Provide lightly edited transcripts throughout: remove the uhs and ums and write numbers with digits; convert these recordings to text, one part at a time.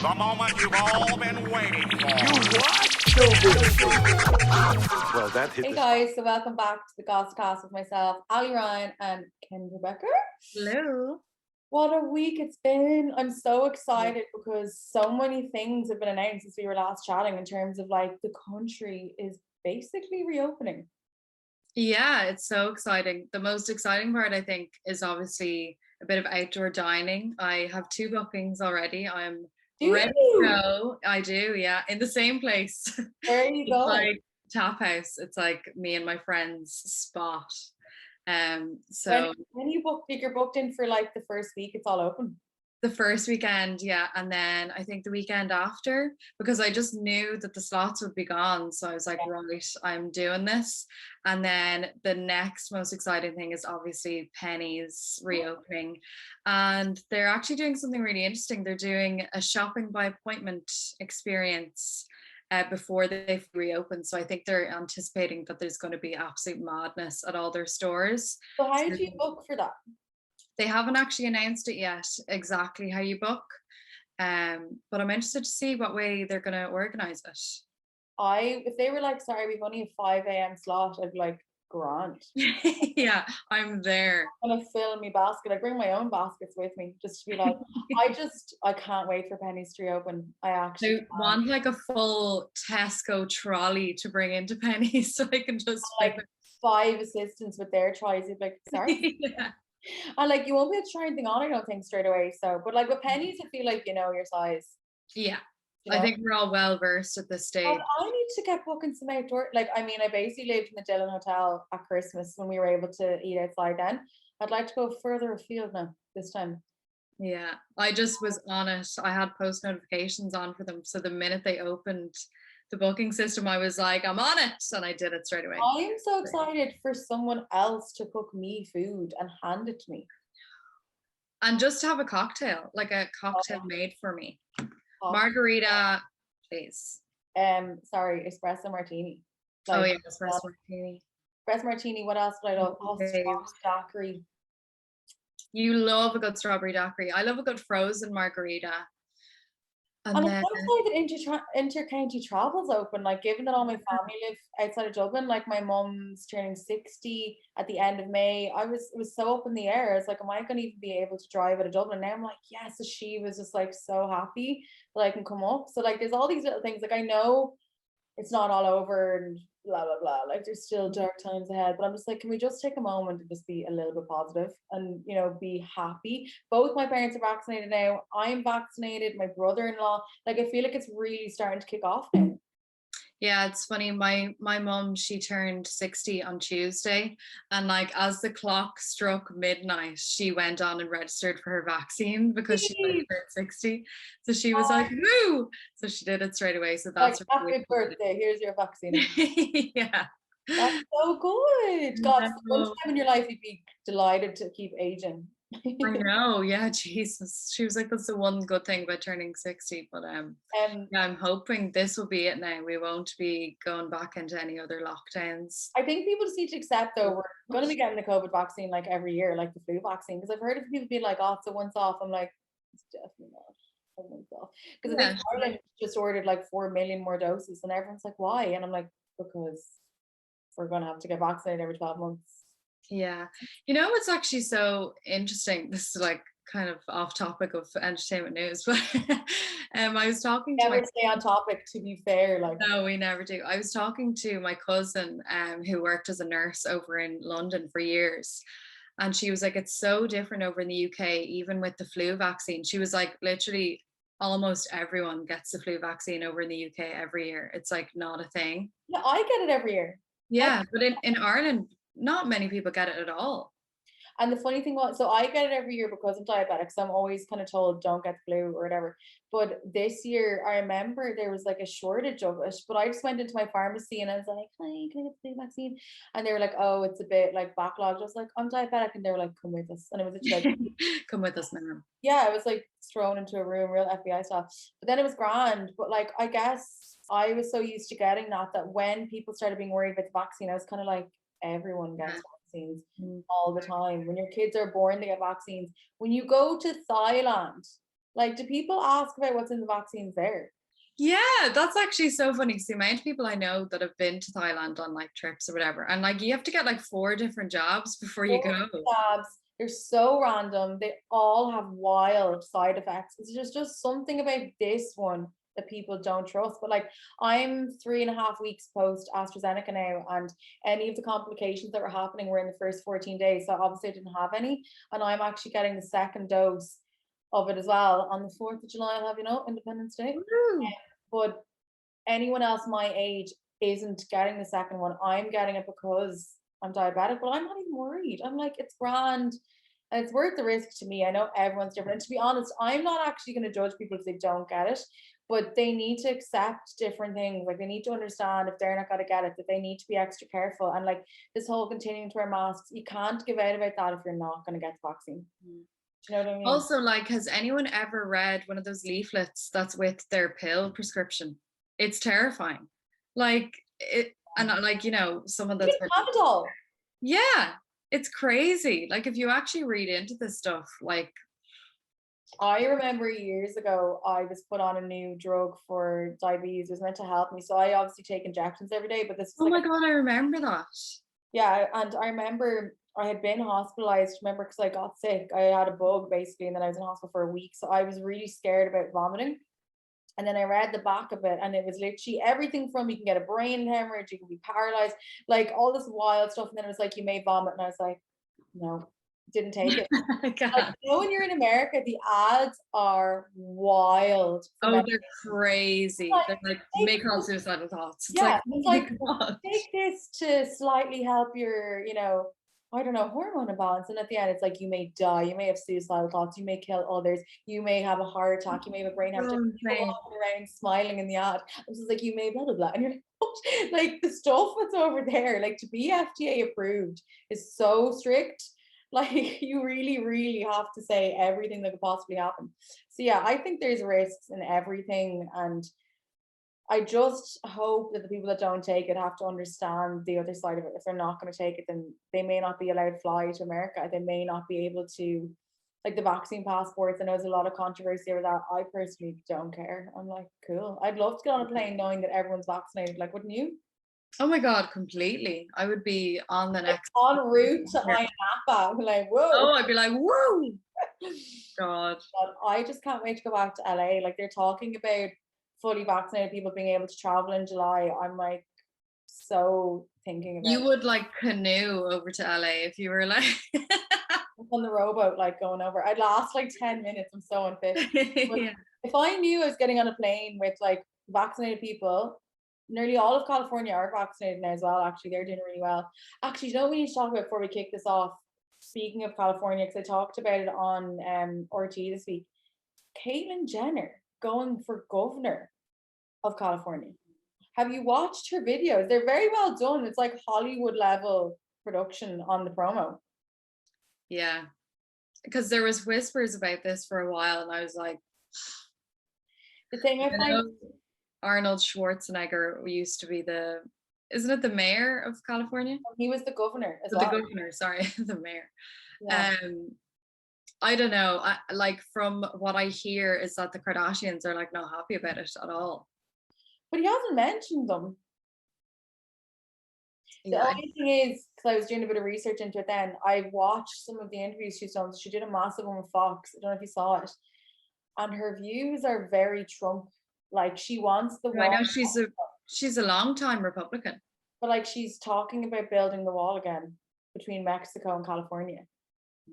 The moment you've all been waiting for. Well, that hit Hey the guys, so welcome back to the Gosscast with myself, Ali Ryan and Kendra Becker. Hello. What a week it's been. I'm so excited because so many things have been announced since we were last chatting in terms of like the country is basically reopening. Yeah, it's so exciting. The most exciting part, I think, is obviously a bit of outdoor dining. I have 2 bookings already. I'm ready to go. I do, yeah, in the same place. Where are you It's going? like Tap House. It's like me and my friend's spot. So when you book, if you're booked in for like the first week, it's all open. the first weekend, yeah, and then I think the weekend after, because I just knew that the slots would be gone. So I was like, right, I'm doing this. And then the next most exciting thing is obviously Penny's reopening. And they're actually doing something really interesting. They're doing a shopping by appointment experience before they reopen. So I think they're anticipating that there's going to be absolute madness at all their stores. So how do you book for that? They haven't actually announced it yet, exactly how you book. But I'm interested to see what way they're going to organize it. If they were like, sorry, we've only a 5 a.m. slot, I'd be like, grand. Yeah, I'm there. I'm gonna fill my basket. I bring my own baskets with me just to be like, I can't wait for Penny's to reopen. I actually want like a full Tesco trolley to bring into Penny's so I can just like 5 assistants with their tries. You'd be like, sorry. Yeah. And like you won't be able to try anything on, I don't think, straight away. So, but like with Penny's, I feel like you know your size. Yeah. You know? I think we're all well versed at this stage. I need to get booking some outdoor. Like, I mean, I basically lived in the Dillon Hotel at Christmas when we were able to eat outside then. I'd like to go further afield now this time. Yeah, I just was on it. I had post notifications on for them. So the minute they opened the booking system, I was like, I'm on it. And I did it straight away. I'm so excited for someone else to cook me food and hand it to me. And just have a cocktail, like a cocktail made for me. Margarita, please. Sorry, espresso martini. Like, oh yeah, espresso martini. Espresso martini. What else would I love? Oh, strawberry daiquiri. You love a good strawberry daiquiri. I love a good frozen margarita. And then, I'm excited that inter-county travel's open. Like, given that all my family live outside of Dublin, like my mum's turning 60 at the end of May. It was so up in the air. It's like, am I going to even be able to drive out of Dublin? Now I'm like, yes. So she was just like so happy that I can come up. So like, there's all these little things. Like, I know it's not all over and blah blah blah, like there's still dark times ahead, but I'm just like, can we just take a moment and just be a little bit positive and, you know, be happy? Both my parents are vaccinated now. I'm vaccinated, my brother-in-law. Like, I feel like it's really starting to kick off now. Yeah, it's funny. My mum, she turned 60 on Tuesday, and like as the clock struck midnight, she went on and registered for her vaccine because she turned 60. So she was like, "Woo!" So she did it straight away. So that's like, happy birthday. Here's your vaccine. Yeah, that's so good. God, one time in your life you'd be delighted to keep aging. I know, yeah, Jesus. She was like, that's the one good thing about turning 60. But yeah, I'm hoping this will be it now. We won't be going back into any other lockdowns. I think people just need to accept, though, we're going to be getting the COVID vaccine like every year, like the flu vaccine. Because I've heard of people being like, oh, it's a once off. I'm like, it's definitely not a once off. Because I think Ireland just ordered like 4 million more doses, and everyone's like, why? And I'm like, because we're going to have to get vaccinated every 12 months. Yeah. You know, it's actually so interesting. This is like kind of off topic of entertainment news, but I was talking to never stay on topic, to be fair. Like, no, we never do. I was talking to my cousin who worked as a nurse over in London for years, and she was like, it's so different over in the UK, even with the flu vaccine. She was like, literally almost everyone gets the flu vaccine over in the UK every year. It's like not a thing. Yeah, I get it every year. Yeah, but in Ireland, not many people get it at all. And the funny thing was, so I get it every year because I'm diabetic, so I'm always kind of told don't get the flu or whatever. But this year, I remember there was like a shortage of it, but I just went into my pharmacy and I was like, hi, can I get the flu vaccine? And they were like, oh, it's a bit like backlogged. I was like, I'm diabetic. And they were like, come with us. And it was a come with us, ma'am. Yeah, it was like thrown into a room, real FBI stuff. But then it was grand. But like, I guess I was so used to getting that when people started being worried about the vaccine, I was kind of like, everyone gets vaccines all the time. When your kids are born, they get vaccines. When you go to Thailand, Like, do people ask about what's in the vaccines there? Yeah, that's actually so funny because the amount of people I know that have been to Thailand on like trips or whatever, and like you have to get like 4 different jobs before you go. Jabs, they're so random. They all have wild side effects. It's just something about this one that people don't trust. But like, I'm 3.5 weeks post AstraZeneca now, and any of the complications that were happening were in the first 14 days. So obviously I didn't have any, and I'm actually getting the second dose of it as well on the 4th of July. I'll have, Independence Day. Woo. But anyone else my age isn't getting the second one. I'm getting it because I'm diabetic, but I'm not even worried. I'm like, it's grand and it's worth the risk to me. I know everyone's different. And to be honest, I'm not actually going to judge people if they don't get it, but they need to accept different things. Like, they need to understand if they're not going to get it, that they need to be extra careful. And like, this whole continuing to wear masks, you can't give out about that if you're not going to get the vaccine. Do you know what I mean? Also, like, has anyone ever read one of those leaflets that's with their pill prescription? It's terrifying. Like it, and like, someone that's have it all. Yeah, it's crazy. Like, if you actually read into this stuff, like, I remember years ago, I was put on a new drug for diabetes. It was meant to help me. So I obviously take injections every day, but this was oh my God, I remember that. yeah. And I remember I had been hospitalized, remember, because I got sick. I had a bug basically, and then I was in hospital for a week. So I was really scared about vomiting. And then I read the back of it, and it was literally everything from you can get a brain hemorrhage, you can be paralyzed, like all this wild stuff. And then it was like, you may vomit. And I was like, no, didn't take it. Like, when you're in America, the ads are wild. Oh, they're crazy. They're like, make all suicidal thoughts. It's it's like take this to slightly help your, I don't know, hormone imbalance. And at the end, it's like, you may die, you may have suicidal thoughts, you may kill others, you may have a heart attack, you may have a brain hemorrhage. People walking around smiling in the ad. It's just like, you may blah blah blah. And you're like, what? Like, the stuff that's over there, like, to be FDA approved is so strict. Like, you really, really have to say everything that could possibly happen. So yeah, I think there's risks in everything, and I just hope that the people that don't take it have to understand the other side of it. If they're not going to take it, then they may not be allowed to fly to America. They may not be able to, like, the vaccine passports. I know there's a lot of controversy over that. I personally don't care. I'm like, cool. I'd love to get on a plane knowing that everyone's vaccinated. Like, wouldn't you? Oh my God, completely. I would be on the next en route to Napa. Like, whoa. Oh, I'd be like, whoa. God. I just can't wait to go back to LA. Like, they're talking about fully vaccinated people being able to travel in July. I'm like, so thinking about you would like canoe over to LA if you were like on the rowboat, like going over. I'd last like 10 minutes. I'm so unfit. Yeah. If I knew I was getting on a plane with like vaccinated people, nearly all of California are vaccinated now as well. Actually, they're doing really well. Actually, you know what we need to talk about before we kick this off? Speaking of California, because I talked about it on RT this week. Caitlyn Jenner going for governor of California. Have you watched her videos? They're very well done. It's like Hollywood level production on the promo. Yeah, because there was whispers about this for a while, and I was like, the thing I find, Arnold Schwarzenegger used to be isn't it the mayor of California? He was the governor as well. The governor, sorry, the mayor. Yeah. I don't know. Like, from what I hear is that the Kardashians are like not happy about it at all. But he hasn't mentioned them. The only thing is, because I was doing a bit of research into it then, I watched some of the interviews she's done. She did a massive one with Fox. I don't know if you saw it. And her views are very Trump. Like, she wants the wall. I know she's a long-time Republican. But like, she's talking about building the wall again between Mexico and California.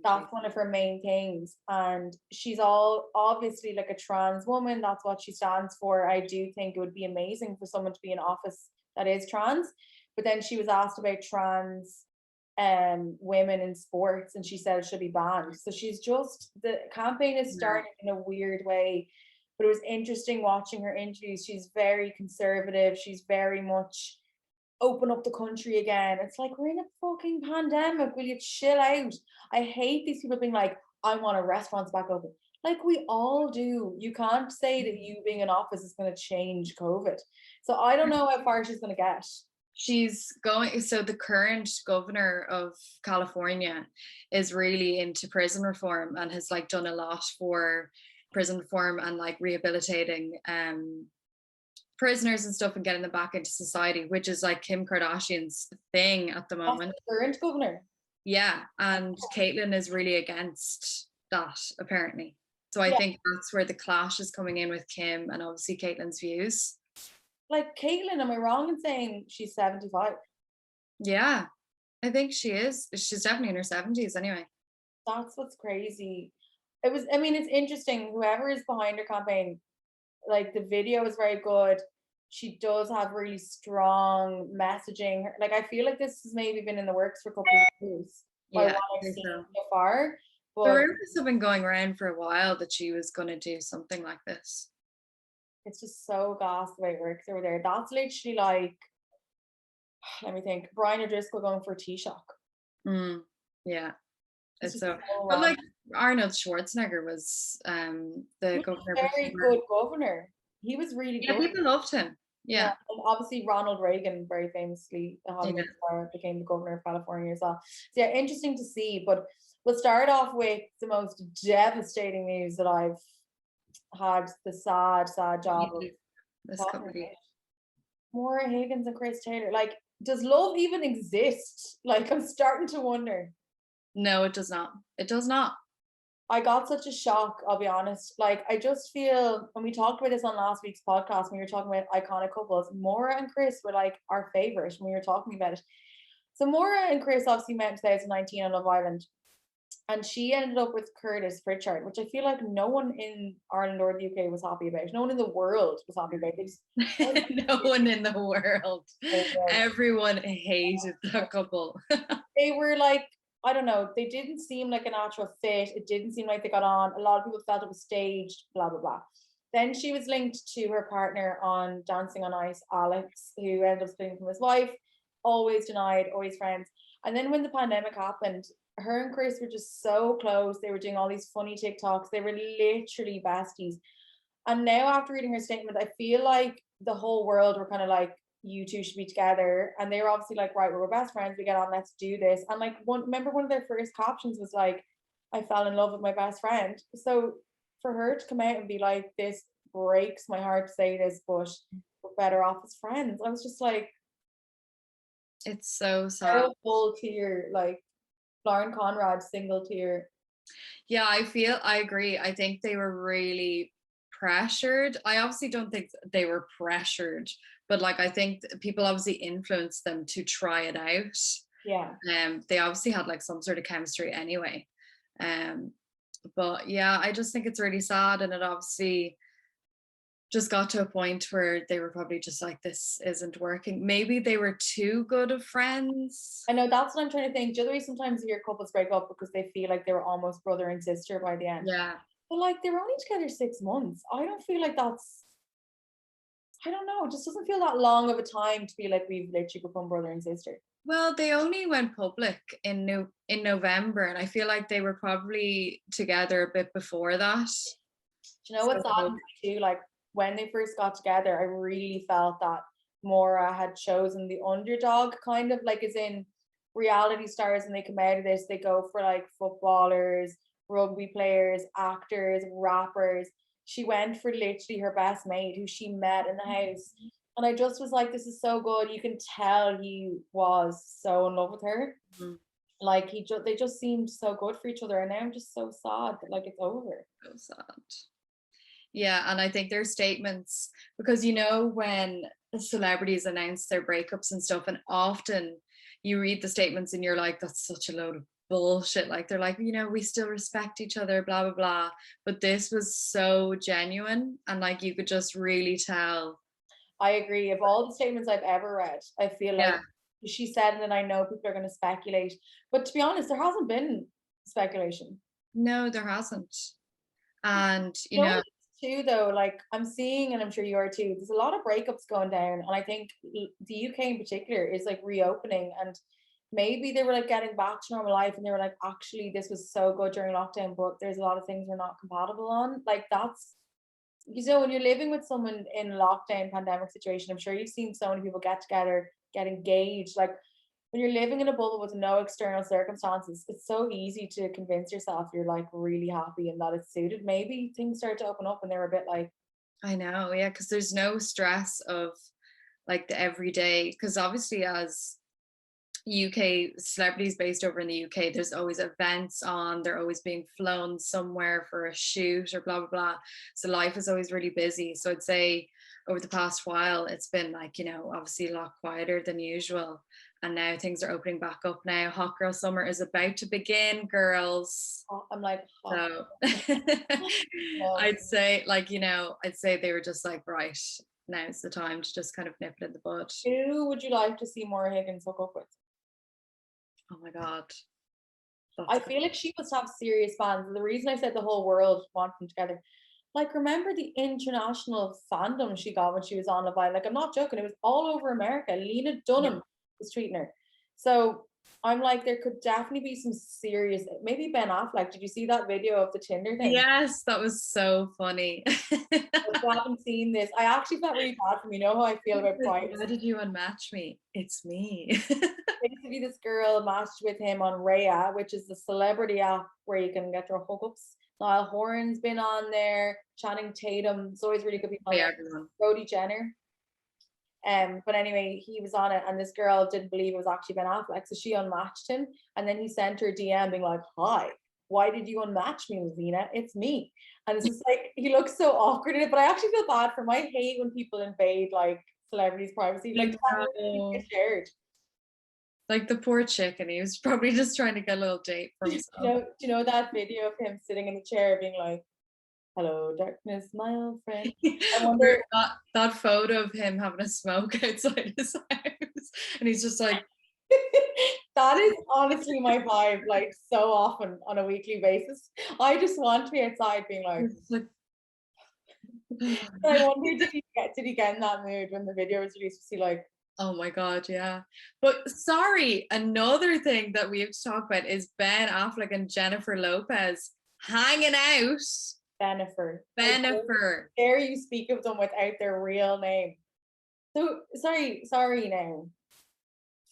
That's one of her main things. And she's all obviously like a trans woman. That's what she stands for. I do think it would be amazing for someone to be in office that is trans. But then she was asked about trans women in sports, and she said it should be banned. So she's just, the campaign is starting in a weird way. But it was interesting watching her interviews. She's very conservative. She's very much open up the country again. It's like, we're in a fucking pandemic. Will you chill out? I hate these people being like, I want our restaurants back open. Like, we all do. You can't say that you being in office is going to change COVID. So I don't know how far she's going to get. She's going, so the current governor of California is really into prison reform and has like done a lot for prison reform and like rehabilitating prisoners and stuff and getting them back into society, which is like Kim Kardashian's thing at the moment. That's the current governor. Yeah, and Caitlyn is really against that apparently. So I think that's where the clash is coming in with Kim and obviously Caitlyn's views. Like Caitlyn, am I wrong in saying she's 75? Yeah, I think she is. She's definitely in her 70s anyway. That's what's crazy. It's interesting. Whoever is behind her campaign, like the video is very good. She does have really strong messaging. Like I feel like this has maybe been in the works for a couple of years. By what I've seen so far. But the rumors have been going around for a while that she was going to do something like this. It's just so gas the way it works over there. That's literally like, let me think, Brian O'Driscoll going for a Taoiseach. Yeah. It's so but like Arnold Schwarzenegger was the governor. Very good governor. He was really good. People loved him. Yeah. And obviously Ronald Reagan very famously became the governor of California as well. So yeah, interesting to see. But we'll start off with the most devastating news that I've had the sad job of this company. Maura Higgins and Chris Taylor. Like, does love even exist? Like, I'm starting to wonder. No, it does not. It does not. I got such a shock, I'll be honest. Like, I just feel, when we talked about this on last week's podcast, when we were talking about iconic couples, Maura and Chris were like our favorite when we were talking about it. So Maura and Chris obviously met in 2019 on Love Island. And she ended up with Curtis Pritchard, which I feel like no one in Ireland or the UK was happy about. No one in the world was happy about it. No one in the world. Everyone hated that couple. They were like, I don't know, they didn't seem like a natural fit. It didn't seem like they got on. A lot of people felt it was staged, blah, blah, blah. Then she was linked to her partner on Dancing on Ice, Alex, who ended up splitting from his wife. Always denied, always friends. And then when the pandemic happened, her and Chris were just so close. They were doing all these funny TikToks. They were literally besties. And now after reading her statement, I feel like the whole world were kind of like, you two should be together. And they were obviously like, right, we're best friends, we get on, let's do this. And like, remember one of their first captions was like, I fell in love with my best friend. So for her to come out and be like, this breaks my heart to say this, but we're better off as friends, I was just like, it's so sad. Full tear, like Lauren Conrad single tear. Yeah, I agree. I think they were really pressured. I obviously don't think they were pressured, but like I think people obviously influenced them to try it out. Yeah. They obviously had like some sort of chemistry anyway. But yeah, I just think it's really sad, and it obviously just got to a point where they were probably just like, this isn't working. Maybe they were too good of friends. I know, that's what I'm trying to think. The other way sometimes you hear couples break up because they feel like they were almost brother and sister by the end. Yeah. But like, they were only together 6 months. I don't feel like that's, I don't know, it just doesn't feel that long of a time to be like, we've literally become brother and sister. Well, they only went public in November, and I feel like they were probably together a bit before that. Do you know what's sad too? Like, when they first got together, I really felt that Maura had chosen the underdog, kind of like, as in reality stars, and they come out of this, they go for like footballers, rugby players, actors, rappers. She went for literally her best mate who she met in the house. And I just was like, this is so good. You can tell he was so in love with her. Mm-hmm. Like they just seemed so good for each other. And now I'm just so sad that like it's over. So sad. Yeah, and I think their statements, because you know when celebrities announce their breakups and stuff, and often you read the statements and you're like, that's such a load of bullshit. Like they're like, you know, we still respect each other, blah blah blah. But this was so genuine, and like you could just really tell. I agree. Of all the statements I've ever read, I feel like she said it, and I know people are going to speculate. But to be honest, there hasn't been speculation. No, there hasn't. And you know too, though, like I'm seeing, and I'm sure you are too, there's a lot of breakups going down, and I think the UK in particular is like reopening, and maybe they were like getting back to normal life, and they were like, actually this was so good during lockdown, but there's a lot of things we're not compatible on. Like that's, you know, when you're living with someone in lockdown pandemic situation, I'm sure you've seen so many people get together, get engaged. Like when you're living in a bubble with no external circumstances, it's so easy to convince yourself you're like really happy and that it's suited. Maybe things start to open up and they're a bit like, I know, yeah, because there's no stress of like the everyday, because obviously as UK celebrities based over in the UK, there's always events on, they're always being flown somewhere for a shoot or blah blah blah. So life is always really busy. So I'd say over the past while it's been like, you know, obviously a lot quieter than usual. And now things are opening back up now. Hot girl summer is about to begin, girls. I'm like, oh, So no. I'd say, like, you know, I'd say they were just like, right, now's the time to just kind of nip it in the bud. Who would you like to see Maura Higgins hook up with? Oh my God. I feel like she must have serious fans. The reason I said the whole world want them together, like, remember the international fandom she got when she was on Love Island? Like, I'm not joking. It was all over America. Lena Dunham was tweeting her. So I'm like, there could definitely be some serious. Maybe Ben Affleck. Did you see that video of the Tinder thing? Yes, that was so funny. If you haven't seen this, I actually felt really bad for me. You know how I feel about privacy. How did you unmatch me? It's me. Basically, this girl matched with him on Raya, which is the celebrity app where you can get your hookups. Niall Horan's been on there, Channing Tatum. It's always really good people on there. Brody Jenner. But anyway, he was on it, and this girl didn't believe it was actually Ben Affleck, so she unmatched him, and then he sent her a DM being like, "Hi, why did you unmatch me, Lena? It's me." And it's just like, he looks so awkward in it, but I actually feel bad for him. I hate when people invade like celebrities' privacy, like shared. Like the poor chicken, he was probably just trying to get a little date for himself. Do you know that video of him sitting in the chair being like, "Hello, darkness, my old friend"? I wonder that photo of him having a smoke outside his house, and he's just like, that is honestly my vibe, like so often on a weekly basis. I just want to be outside being like I wonder, did he get in that mood when the video was released? Was he like, oh my God, yeah. But sorry, another thing that we have to talk about is Ben Affleck and Jennifer Lopez hanging out. Bennifer. Dare you speak of them without their real name? So sorry now.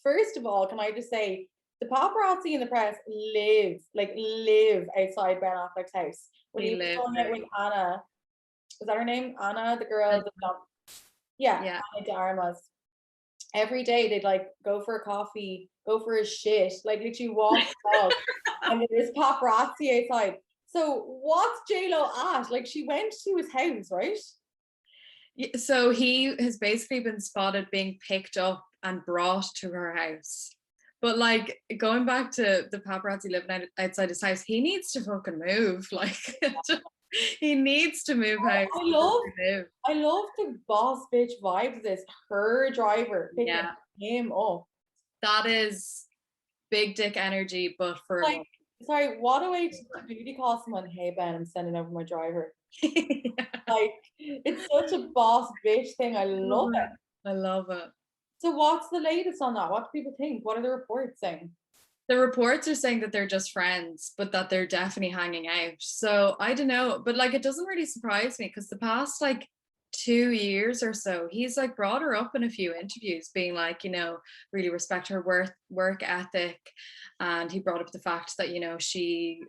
First of all, can I just say the paparazzi in the press live outside Ben Affleck's house. When he was going out with Anna, was that her name? Anna, the girl. Yeah. Anna de Armas. Every day they'd like go for a coffee, go for a shit, like literally walk the dog, and there's paparazzi outside. So what's J-Lo at? Like, she went to his house, right? So he has basically been spotted being picked up and brought to her house. But like, going back to the paparazzi living outside his house, he needs to fucking move. Like, he needs to move house. I love the boss bitch vibes of this. Her driver picking him up. That is big dick energy, but for like, sorry, what a way to beauty call someone, "Hey Ben, I'm sending over my driver." Like, it's such a boss bitch thing. I love it. I love it. So what's the latest on that? What do people think? What are the reports saying? The reports are saying that they're just friends, but that they're definitely hanging out. So I don't know, but like, it doesn't really surprise me because the past like 2 years or so, he's like brought her up in a few interviews being like, you know, really respect her work ethic. And he brought up the fact that, you know, she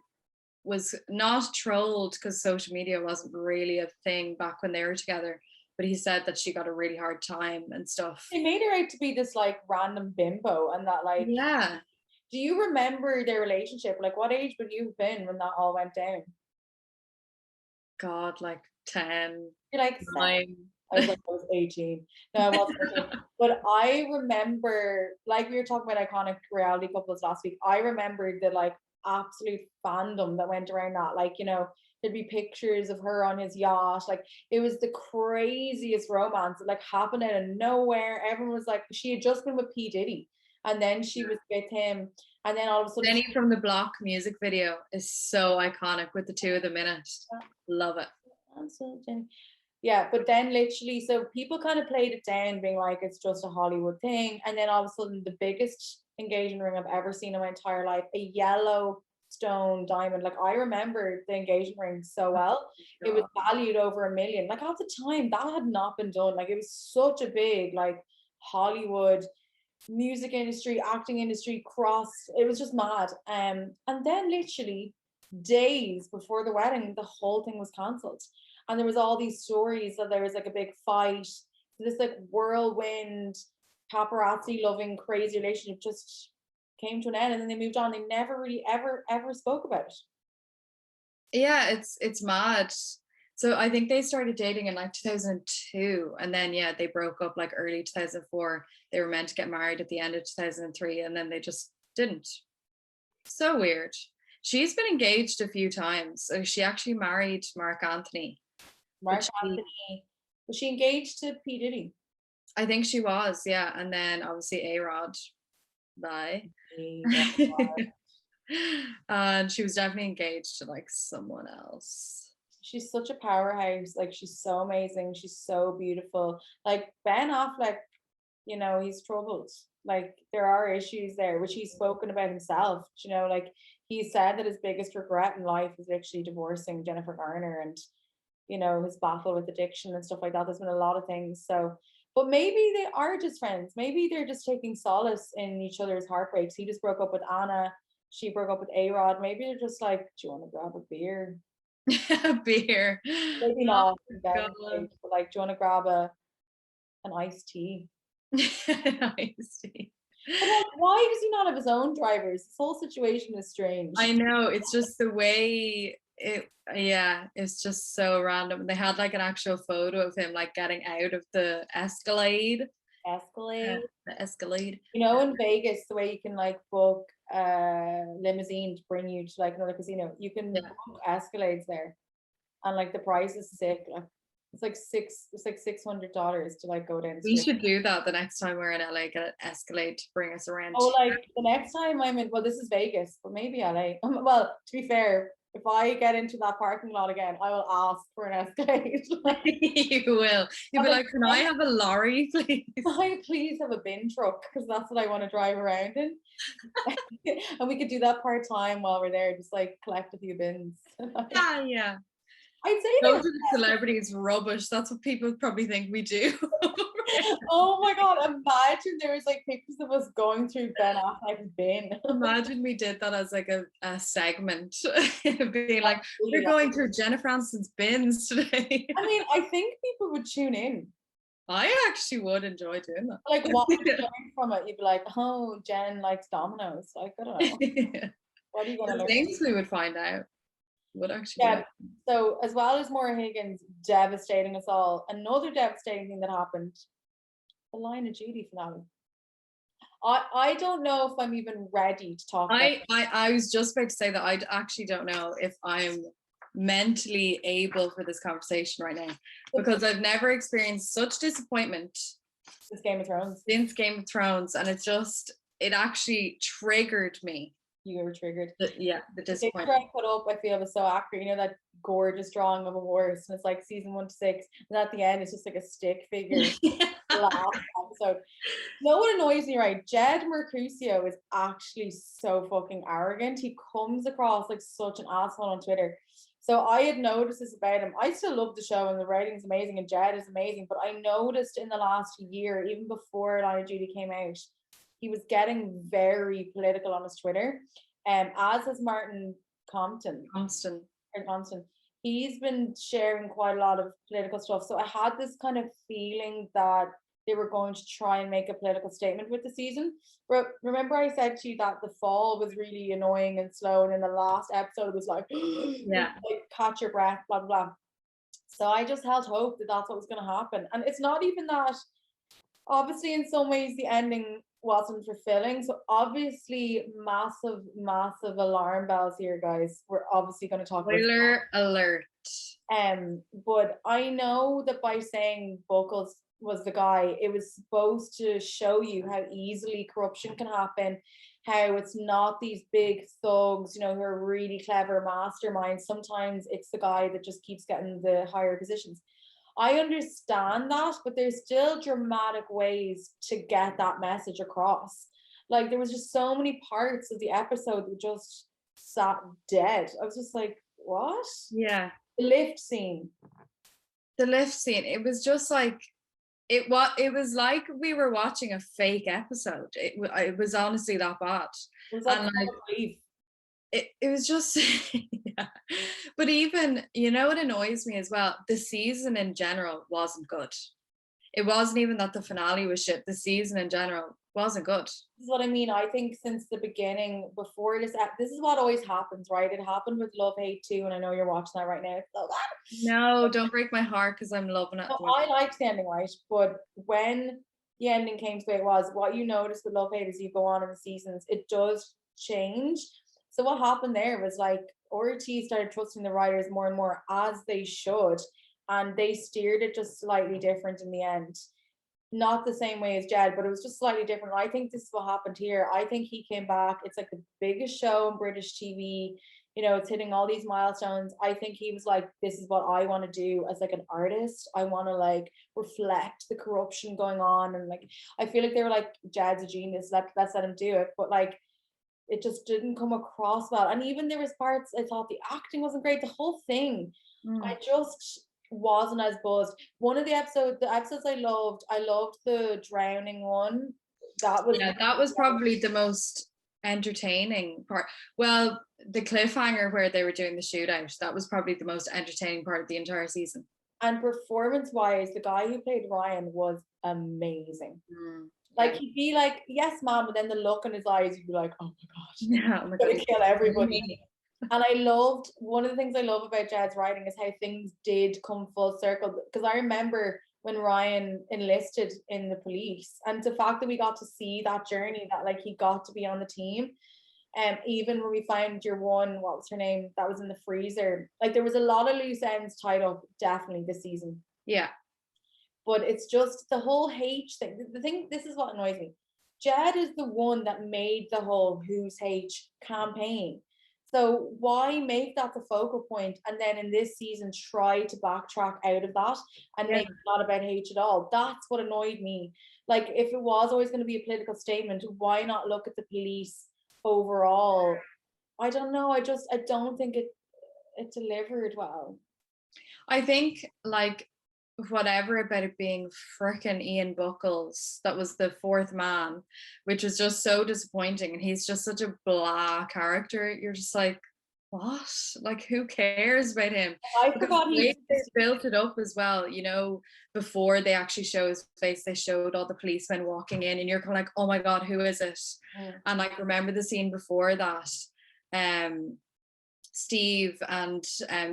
was not trolled because social media wasn't really a thing back when they were together. But he said that she got a really hard time and stuff. They made her out to be this like random bimbo and that like, yeah. Do you remember their relationship? Like, what age would you have been when that all went down? God, like 10. You're like 9. I was 18. No, I wasn't 18. But I remember, like we were talking about iconic reality couples last week, I remember the like absolute fandom that went around that. Like, you know, there'd be pictures of her on his yacht. Like, it was the craziest romance. It like happened out of nowhere. Everyone was like, she had just been with P. Diddy. And then she was with him. And then all of a sudden, Jenny from the Block music video is so iconic with the two of them in it. Love it. Yeah, but then literally, so people kind of played it down, being like, it's just a Hollywood thing. And then all of a sudden, the biggest engagement ring I've ever seen in my entire life, a yellow stone diamond. Like, I remember the engagement ring so well. It was valued over $1 million. Like, at the time, that had not been done. Like, it was such a big, like, Hollywood music industry, acting industry crossed. It was just mad. And then literally days before the wedding, the whole thing was cancelled. And there was all these stories that there was like a big fight. This like whirlwind, paparazzi loving, crazy relationship just came to an end, and then they moved on. They never really ever spoke about it. Yeah, it's mad. So I think they started dating in like 2002, and then they broke up like early 2004. They were meant to get married at the end of 2003, and then they just didn't. So weird. She's been engaged a few times. So she actually married Mark Anthony. Anthony, was she engaged to P. Diddy? I think she was, yeah. And then obviously A-Rod. Bye. And she was definitely engaged to like someone else. She's such a powerhouse. Like, she's so amazing. She's so beautiful. Like Ben Affleck, you know, he's troubled. Like, there are issues there, which he's spoken about himself. You know, like he said that his biggest regret in life is actually divorcing Jennifer Garner, and you know, his battle with addiction and stuff like that. There's been a lot of things. So, but maybe they are just friends. Maybe they're just taking solace in each other's heartbreaks. He just broke up with Anna. She broke up with A-Rod. Maybe they're just like, do you want to grab a beer? A beer. Maybe not. But like, do you want to grab an iced tea? Iced tea. But like, why does he not have his own drivers? This whole situation is strange. I know, it's just the way it's just so random. They had like an actual photo of him like getting out of the Escalade. The Escalade. You know, in Vegas, the way you can like book a limousine to bring you to like another casino, you can book Escalades there, and like the price is sick. Like it's like $600 to like go down. We should do that the next time we're in LA. Get an Escalade to bring us around. Oh, like the next time I'm in, well, this is Vegas, but maybe LA. Well, to be fair, if I get into that parking lot again, I will ask for an Escalade. You will. You'll be like, can I have a lorry, please? Can I please have a bin truck? Because that's what I want to drive around in. And we could do that part-time while we're there, just like collect a few bins. Yeah. I'd say those are the celebrities rubbish. That's what people probably think we do. Oh my god, imagine there was like pictures of us going through Ben Affleck's bin. Imagine we did that as like a segment. Being like, we're going through Jennifer Aniston's bins today. I mean, I think people would tune in. I actually would enjoy doing that. Like, what would you learn from it? You'd be like, oh, Jen likes Domino's. Like, I don't know. What are you gonna learn? Things we would find out. Would actually. Yeah. So as well as Maura Higgins devastating us all, another devastating thing that happened: the Line of Duty finale. I don't know if I'm even ready to talk about it. I was just about to say that I actually don't know if I'm mentally able for this conversation right now, because I've never experienced such disappointment since Game of Thrones, and it actually triggered me. You were triggered. The disappointment. The picture I put up, I feel, was so accurate. You know, that gorgeous drawing of a horse, and it's like season 1 to 6, and at the end it's just like a stick figure. Last episode. No, what annoys me, right? Jed Mercutio is actually so fucking arrogant. He comes across like such an asshole on Twitter. So I had noticed this about him. I still love the show, and the writing's amazing, and Jed is amazing. But I noticed in the last year, even before Line of Duty came out, he was getting very political on his Twitter. As has Martin Compton. He's been sharing quite a lot of political stuff. So I had this kind of feeling that they were going to try and make a political statement with the season. Remember I said to you that the fall was really annoying and slow, and in the last episode it was like, like catch your breath, blah, blah, blah. So I just held hope that that's what was going to happen. And it's not even that. Obviously, in some ways, the ending wasn't fulfilling. So obviously, massive alarm bells here, guys. We're obviously going to talk about spoiler alert. But I know that by saying Buckles was the guy, it was supposed to show you how easily corruption can happen, how it's not these big thugs, you know, who are really clever masterminds. Sometimes it's the guy that just keeps getting the higher positions. I understand that, but there's still dramatic ways to get that message across. Like, there was just so many parts of the episode that just sat dead. I was just like, what? Yeah. The lift scene. It was just like, It was like we were watching a fake episode. It was honestly that bad. It was like, And like believe. it was just yeah. But even, you know what annoys me as well? The season in general wasn't good. It wasn't even that the finale was shit. The season in general wasn't good. This is what I mean. I think since the beginning, before this is what always happens, right? It happened with Love Hate too, and I know you're watching that right now. It's so bad. No, don't break my heart because I'm loving it. No, I liked the ending, right? But when the ending came to the way it was, what you notice with Love Hate as you go on in the seasons, it does change. So what happened there was like RT started trusting the writers more and more, as they should, and they steered it just slightly different in the end. Not the same way as Jed, but it was just slightly different. I think this is what happened here. I think he came back. It's like the biggest show in British TV. You know, it's hitting all these milestones. I think he was like, this is what I want to do as like an artist. I want to like reflect the corruption going on. And like, I feel like they were like, Jed's a genius. Let's let him do it. But like, it just didn't come across well. And even there was parts, I thought the acting wasn't great. The whole thing, I just wasn't as buzzed. One of the episodes I loved the drowning one. That was probably the most entertaining part. Well, the cliffhanger where they were doing the shootout, that was probably the most entertaining part of the entire season. And performance wise, the guy who played Ryan was amazing. Like he'd be like, yes, mom, but then the look in his eyes, you'd be like, oh my gosh, yeah, oh my God, gonna kill everybody. And I loved, one of the things I love about Jed's writing is how things did come full circle. Because I remember when Ryan enlisted in the police, and the fact that we got to see that journey, that like he got to be on the team. Even when we found your one, what was her name, that was in the freezer, like there was a lot of loose ends tied up definitely this season. Yeah. But it's just the whole H thing. The thing, this is what annoys me. Jed is the one that made the whole Who's H campaign. So why make that the focal point and then in this season try to backtrack out of that and make it not about H at all? That's what annoyed me. Like if it was always going to be a political statement, why not look at the police overall? I don't know. I don't think it delivered well. I think like whatever about it being frickin' Ian Buckles, that was the fourth man, which was just so disappointing. And he's just such a blah character. You're just like, what? Like, who cares about him? I forgot he built it up as well. You know, before they actually show his face, they showed all the policemen walking in, and you're kind of like, oh my God, who is it? And like, remember the scene before that? Steve and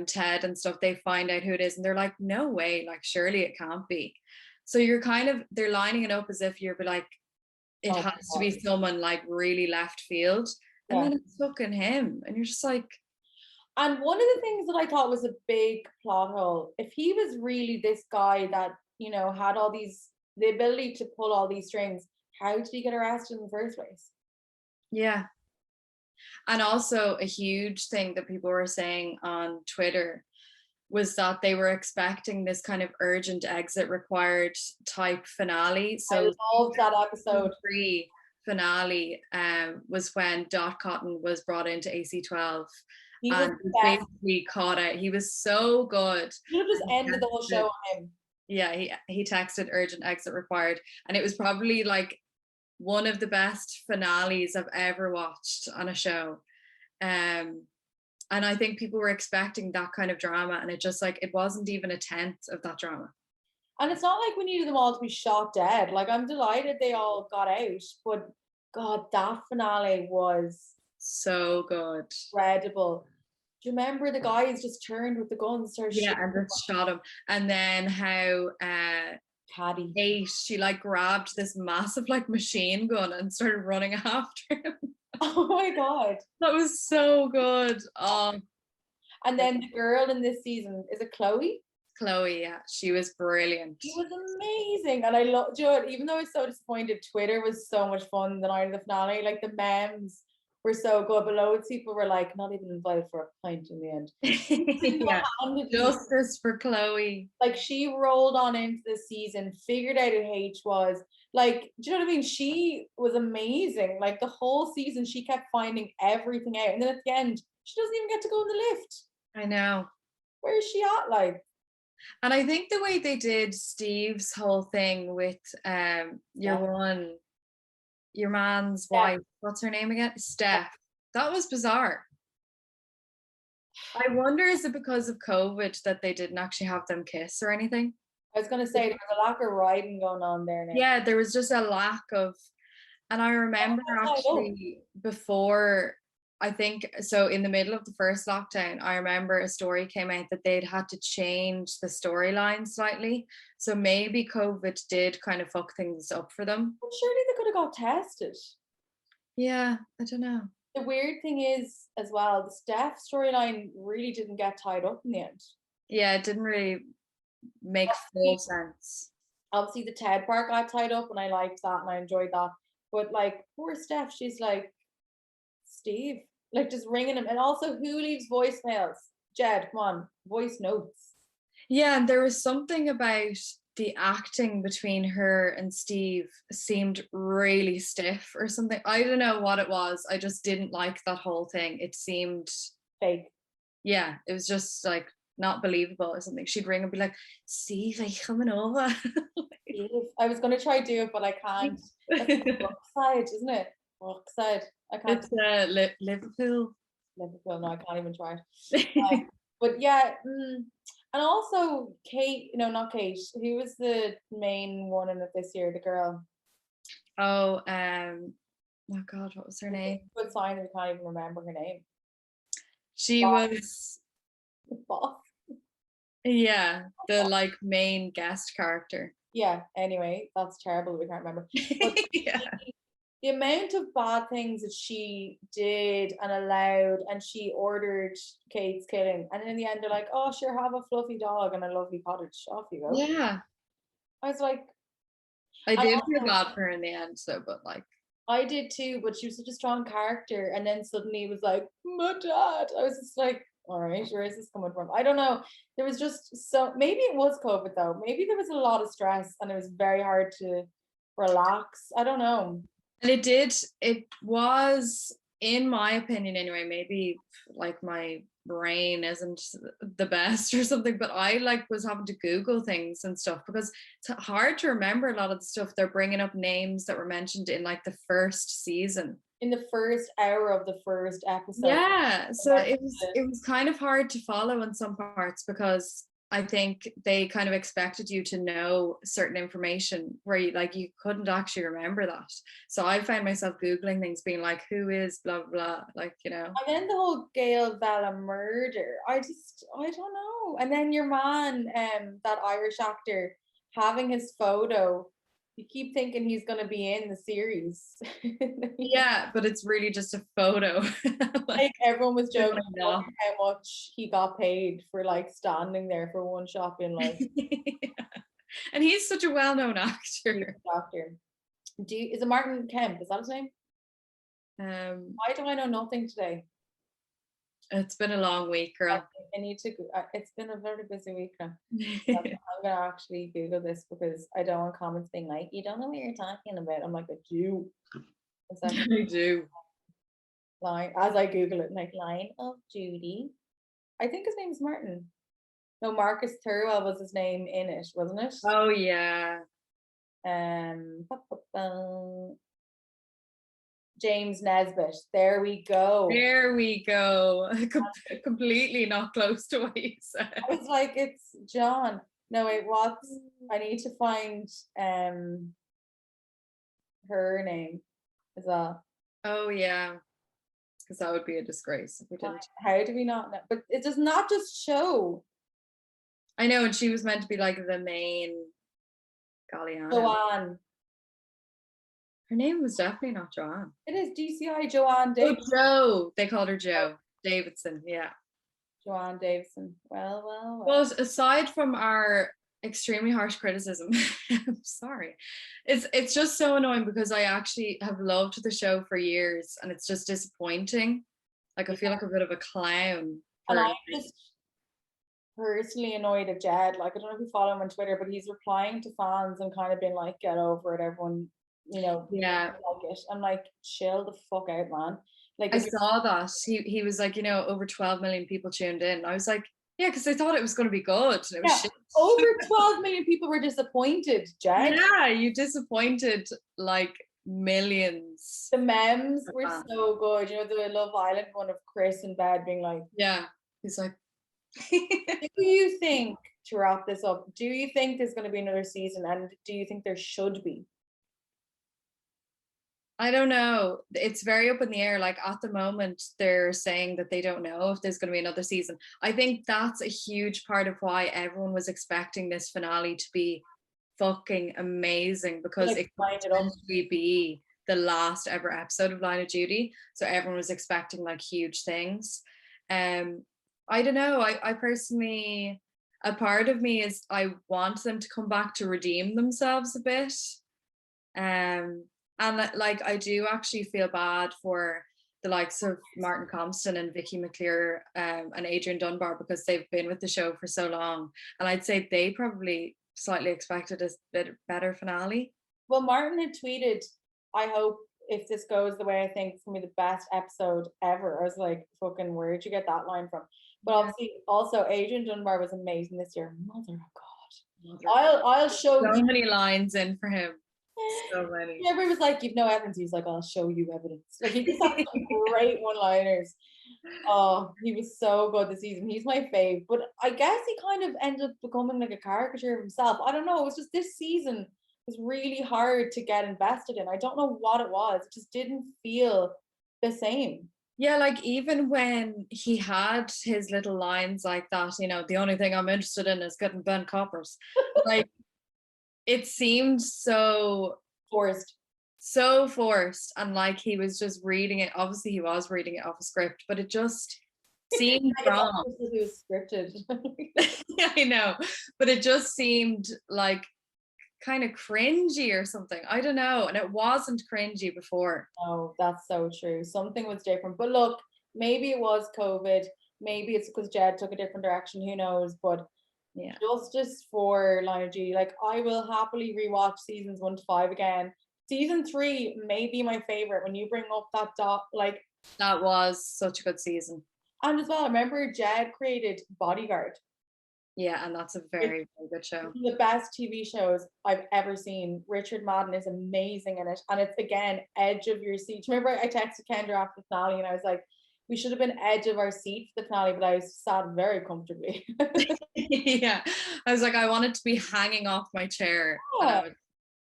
Ted and stuff, they find out who it is and they're like, no way, like surely it can't be. So you're kind of, they're lining it up as if you're like, it has to be someone like really left field, and then it's fucking him, and you're just like. And one of the things that I thought was a big plot hole, if he was really this guy that, you know, had all these, the ability to pull all these strings, how did he get arrested in the first place? Yeah. And also a huge thing that people were saying on Twitter was that they were expecting this kind of urgent exit required type finale. So I loved that episode. 3 finale was when Dot Cotton was brought into AC12 and basically caught out. He was so good. You just ended the whole show on him. Yeah, he texted urgent exit required, and it was probably like one of the best finales I've ever watched on a show. And I think people were expecting that kind of drama, and it just like, it wasn't even a tenth of that drama. And it's not like we needed them all to be shot dead. Like, I'm delighted they all got out, but God, that finale was so good. Incredible. Do you remember the guys just turned with the guns, and just shot him, and then how Caddy. Kate, she like grabbed this massive like machine gun and started running after him. Oh my God. That was so good. And then the girl in this season, is it Chloe? Chloe, yeah, she was brilliant. She was amazing. And I loved it, even though I was so disappointed, Twitter was so much fun the night of the finale. Like the memes were so good, but loads of people were like not even invited for a pint in the end. Yeah. Justice for Chloe. Like she rolled on into this season, figured out who H was. Like, do you know what I mean? She was amazing. Like the whole season, she kept finding everything out, and then at the end, she doesn't even get to go in the lift. I know. Where is she at? Like, And I think the way they did Steve's whole thing with your man's wife, what's her name again? Steph. That was bizarre. I wonder, is it because of COVID that they didn't actually have them kiss or anything? I was going to say there was a lack of riding going on there now. Yeah, there was just a lack of, and I remember actually before, I think, so in the middle of the first lockdown, I remember a story came out that they'd had to change the storyline slightly. So maybe COVID did kind of fuck things up for them. But surely they could have got tested. Yeah, I don't know. The weird thing is, as well, the Steph storyline really didn't get tied up in the end. Yeah, it didn't really make full sense. Obviously, the Ted part got tied up, and I liked that, and I enjoyed that. But like, poor Steph, she's like, Steve, like just ringing him, and also who leaves voicemails? Jed, come on, voice notes. Yeah, and there was something about the acting between her and Steve seemed really stiff or something. I don't know what it was. I just didn't like that whole thing. It seemed fake. Yeah, it was just like not believable or something. She'd ring and be like, Steve, are you coming over? I was going to try to do it, but I can't. It's Brookside, isn't it? Brookside. I can't. It's Liverpool. Liverpool, no, I can't even try it. But yeah, and also Kate, no, not Kate. Who was the main one in it this year? The girl. Oh, oh God, what was her name? Good sign that I can't even remember her name. She was Boss. Yeah, the like main guest character. Yeah, anyway, that's terrible. We can't remember. But Yeah. The amount of bad things that she did and allowed, and she ordered Kate's killing, and in the end they're like, oh sure, have a fluffy dog and a lovely cottage, off you go. Yeah, I was like, I did feel bad for her in the end, so, but like I did too, but she was such a strong character, and then suddenly it was like, my dad. I was just like, all right, where is this coming from? I don't know. There was just so, maybe it was COVID though. Maybe there was a lot of stress and it was very hard to relax. I don't know. And it was, in my opinion anyway, maybe like my brain isn't the best or something, but I like was having to Google things and stuff because it's hard to remember a lot of the stuff. They're bringing up names that were mentioned in like the first season. In the first hour of the first episode. Yeah, so it was kind of hard to follow in some parts because I think they kind of expected you to know certain information where you couldn't actually remember that. So I found myself Googling things being like, who is blah, blah, like, you know. And then the whole Gail Vella murder, I don't know. And then your man, that Irish actor, having his photo, you keep thinking he's going to be in the series. Yeah, but it's really just a photo. Like everyone was joking about how much he got paid for like standing there for one shot being like. Yeah. And he's such a well-known actor. Is it Martin Kemp? Is that his name? Why do I know nothing today? It's been a long week, girl. I need to. It's been a very busy week now. I'm gonna actually Google this because I don't want comments being like, "You don't know what you're talking about." I'm like, "I do." I do. Line as I Google it, like line of Judy. I think his name's Martin. No, Marcus Thurwell was his name in it, wasn't it? Oh yeah. James Nesbitt. There we go. There we go. Completely not close to what you said. I was like, it's John. No, wait, what's I need to find her name as well. Oh yeah. Because that would be a disgrace if we didn't. How do we not know? But it does not just show. I know, and she was meant to be like the main Galliana. Joanne. Her name was definitely not Joanne. It is DCI Joanne Davidson. Oh, Joe. They called her Joe Davidson. Yeah. Joanne Davidson. Well. Well, aside from our extremely harsh criticism, I'm sorry. It's just so annoying because I actually have loved the show for years, and it's just disappointing. Like I feel like a bit of a clown. And I'm just personally annoyed at Jed. Like I don't know if you follow him on Twitter, but he's replying to fans and kind of been like, "Get over it, everyone." You know, yeah. Like it. I'm like, chill the fuck out, man. Like I saw that he was like, you know, over 12 million people tuned in. I was like, Yeah, because they thought it was going to be good. And it was shit. Over 12 million people were disappointed, Jed. Yeah, you disappointed like millions. The memes were so good. You know, the Love Island one of Chris in bed being like, yeah, he's like, do you think, to wrap this up, do you think there's going to be another season, and do you think there should be? I don't know. It's very up in the air. Like at the moment, they're saying that they don't know if there's going to be another season. I think that's a huge part of why everyone was expecting this finale to be fucking amazing, because Like, it could potentially be the last ever episode of Line of Duty. So everyone was expecting like huge things. I don't know. I personally, a part of me is I want them to come back to redeem themselves a bit. And like I do actually feel bad for the likes of Martin Compston and Vicky McClure and Adrian Dunbar, because they've been with the show for so long, and I'd say they probably slightly expected a bit better finale. Well, Martin had tweeted, I hope if this goes the way I think, it's gonna be the best episode ever. I was like, fucking, where'd you get that line from? But obviously also Adrian Dunbar was amazing this year. Mother of God. I'll show so you. many lines in for him. So many. Yeah, everybody was like, you've no evidence. He's like, I'll show you evidence. Like, he just had some great one-liners. Oh, he was so good this season. He's my fave. But I guess he kind of ended up becoming like a caricature of himself. I don't know. It was just this season was really hard to get invested in. I don't know what it was. It just didn't feel the same. Yeah, like even when he had his little lines like that, you know, the only thing I'm interested in is getting bent coppers. Like, it seemed so forced, and like he was just reading it. Obviously he was reading it off a script, but it just seemed wrong. It was scripted. Yeah, I know, but it just seemed like kind of cringy or something. I don't know, and it wasn't cringy before. Oh, that's so true. Something was different. But look, maybe it was COVID. Maybe it's because Jed took a different direction. Who knows? But yeah, justice for Line of Duty. Like, I will happily rewatch seasons 1 to 5 again. Season 3 may be my favorite. When you bring up that like, that was such a good season. And as well, I remember Jed created Bodyguard. Yeah, and that's a very, very good show. The best TV shows I've ever seen. Richard Madden is amazing in it, and it's again edge of your seat. Remember, I texted Kendra after the finale, and I was like, we should have been edge of our seat for the finale, but I sat very comfortably. Yeah, I was like, I wanted to be hanging off my chair. Yeah.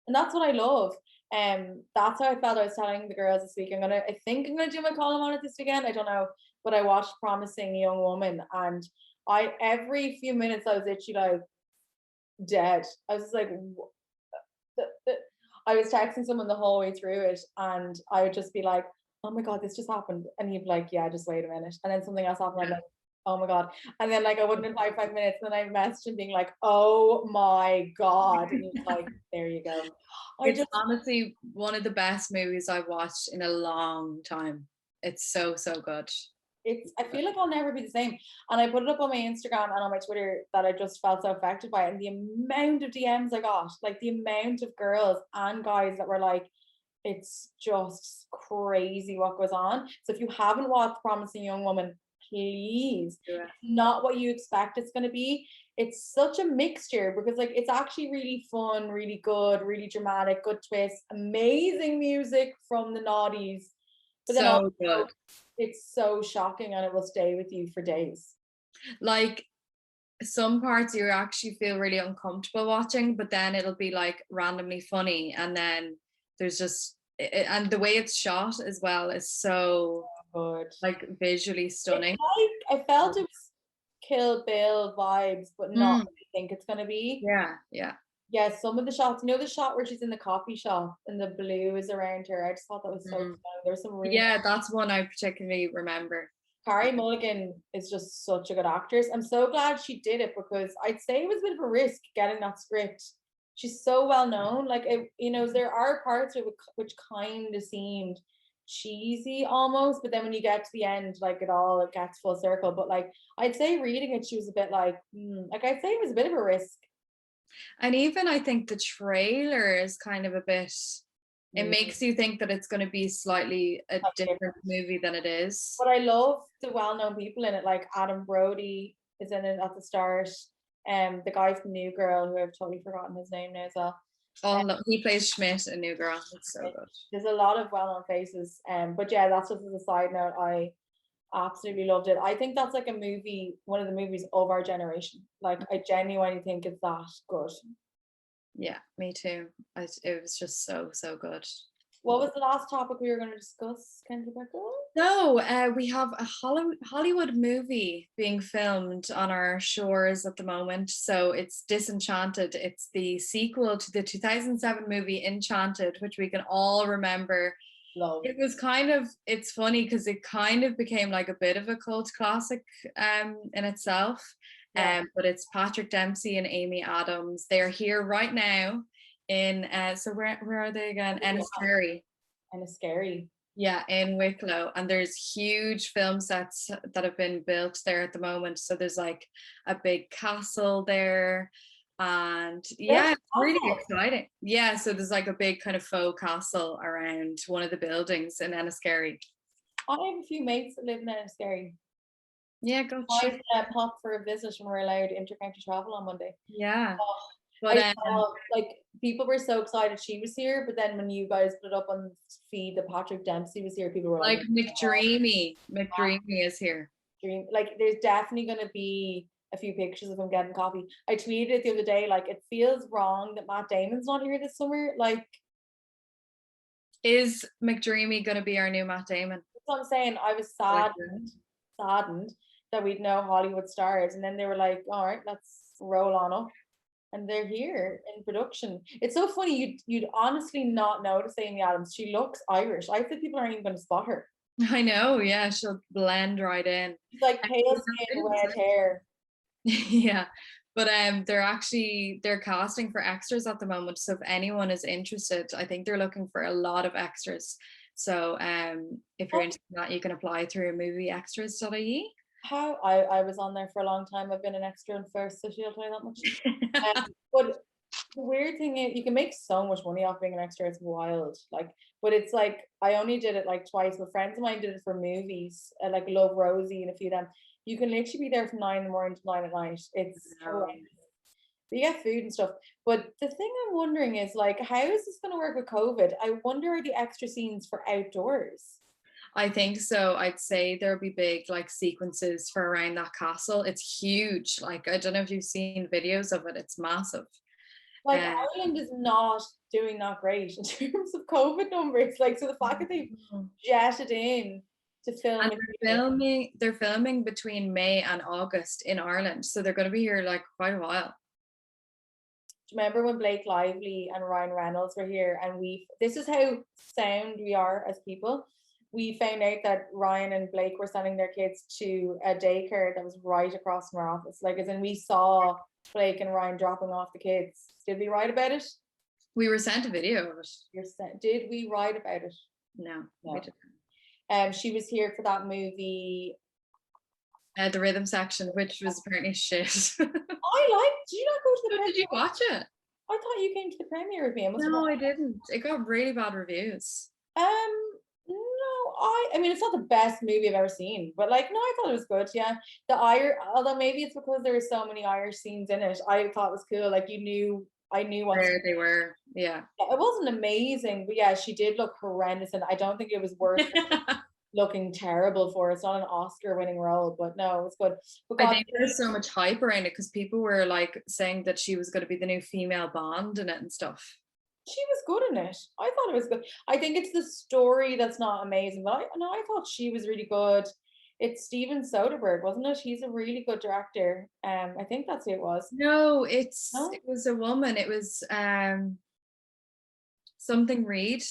And that's what I love. That's how I felt. I was telling the girls this week, I think I'm gonna do my column on it this weekend. I don't know, but I watched Promising Young Woman, and every few minutes I was literally like dead. I was just like, I was texting someone the whole way through it, and I would just be like, oh my God, this just happened. And he'd be like, yeah, just wait a minute. And then something else happened. I'm like, oh my God. And then like I wouldn't have 5 minutes. And then I messaged him being like, oh my God. And he was like, there you go. It's honestly one of the best movies I've watched in a long time. It's so, so good. I feel like I'll never be the same. And I put it up on my Instagram and on my Twitter that I just felt so affected by it. And the amount of DMs I got, like the amount of girls and guys that were like, it's just crazy what goes on. So if you haven't watched Promising Young Woman, please, not what you expect it's going to be. It's such a mixture, because like it's actually really fun, really good, really dramatic, good twist, amazing music from the noughties. But then also, good. It's so shocking, and it will stay with you for days. Like some parts you actually feel really uncomfortable watching, but then it'll be like randomly funny, and then there's just and the way it's shot as well is so good, like visually stunning. I felt it was Kill Bill vibes, but not what I think it's gonna be. Yeah, some of the shots, you know, the shot where she's in the coffee shop and the blue is around her, I just thought that was so fun. There's some really that's one I particularly remember. Carey Mulligan is just such a good actress. I'm so glad she did it, because I'd say it was a bit of a risk getting that script. She's so well known. Like, you know, there are parts of it which kind of seemed cheesy almost, but then when you get to the end, like it gets full circle. But like, I'd say reading it, she was a bit like I'd say it was a bit of a risk. And even I think the trailer is kind of a bit, it makes you think that it's going to be slightly a different movie than it is. But I love the well-known people in it, like Adam Brody, is in it at the start. The guy from New Girl, who I've totally forgotten his name now as well. Oh no, he plays Schmidt in New Girl. It's so good. There's a lot of well-known faces. But yeah, that's just as a side note. I absolutely loved it. I think that's like a movie, one of the movies of our generation. Like I genuinely think it's that good. Yeah, me too. It was just so good. What was the last topic we were going to discuss, Kendra Becker? So we have a Hollywood movie being filmed on our shores at the moment. So it's Disenchanted. It's the sequel to the 2007 movie Enchanted, which we can all remember. Love. It was it's funny because it kind of became like a bit of a cult classic in itself. Yeah. But it's Patrick Dempsey and Amy Adams. They're here right now in so where are they again? Enniskerry. Enniskerry. Yeah, in Wicklow, and there's huge film sets that have been built there at the moment. So there's like a big castle there, and yeah, it's really exciting. Yeah, so there's like a big kind of faux castle around one of the buildings in Enniskerry. I have a few mates that live in Enniskerry. Yeah, go check. I pop for a visit when we're allowed intercounty travel on Monday. Yeah. But like people were so excited she was here, but then when you guys put it up on the feed that Patrick Dempsey was here, people were like McDreamy is here. Like there's definitely going to be a few pictures of him getting coffee. I tweeted it the other day, like it feels wrong that Matt Damon's not here this summer. Like, is McDreamy going to be our new Matt Damon? That's what I'm saying. I was saddened that we'd know Hollywood stars, and then they were like, all right, let's roll on up. And they're here in production. It's so funny. You'd honestly not notice Amy Adams. She looks Irish. I think people aren't even going to spot her. I know. Yeah, she'll blend right in. She's like pale skin, red hair. Yeah, but they're casting for extras at the moment. So if anyone is interested, I think they're looking for a lot of extras. So if you're interested in that, you can apply through movieextras.ie. How I was on there for a long time. I've been an extra in first, so she'll tell you that much. But the weird thing is, you can make so much money off being an extra. It's wild. Like, but it's like I only did it like twice. But friends of mine did it for movies, like Love Rosie and a few of them. You can literally be there from 9 in the morning to 9 at night. It's horrendous. But you get food and stuff. But the thing I'm wondering is like, how is this going to work with COVID? I wonder are the extra scenes for outdoors? I think so. I'd say there'll be big like sequences for around that castle. It's huge. Like I don't know if you've seen videos of it. It's massive. Like Ireland is not doing that great in terms of COVID numbers. Like so the fact that they jetted in to film, and they're filming between May and August in Ireland. So they're going to be here like quite a while. Do you remember when Blake Lively and Ryan Reynolds were here? And this is how sound we are as people. We found out that Ryan and Blake were sending their kids to a daycare that was right across from our office. Like, as in we saw Blake and Ryan dropping off the kids. Did we write about it? We were sent a video of it. Did we write about it? No. We didn't. She was here for that movie. The rhythm section, which was apparently shit. Did you not go to the premiere? Did you watch it? I thought you came to the premiere with me. No, I didn't. It got really bad reviews. No, I mean it's not the best movie I've ever seen, but like no, I thought it was good. Yeah, although maybe it's because there were so many Irish scenes in it. I thought it was cool. Like I knew what where they were. Yeah, it wasn't amazing, but yeah, she did look horrendous, and I don't think it was worth looking terrible for. It's not an Oscar-winning role, but no, it was good. I think there's so much hype around it because people were like saying that she was going to be the new female Bond in it and stuff. She was good in it. I thought it was good. I think it's the story that's not amazing, but I thought she was really good. It's Steven Soderbergh, wasn't it? He's a really good director. I think that's who it was. No, it was a woman. It was something Reed.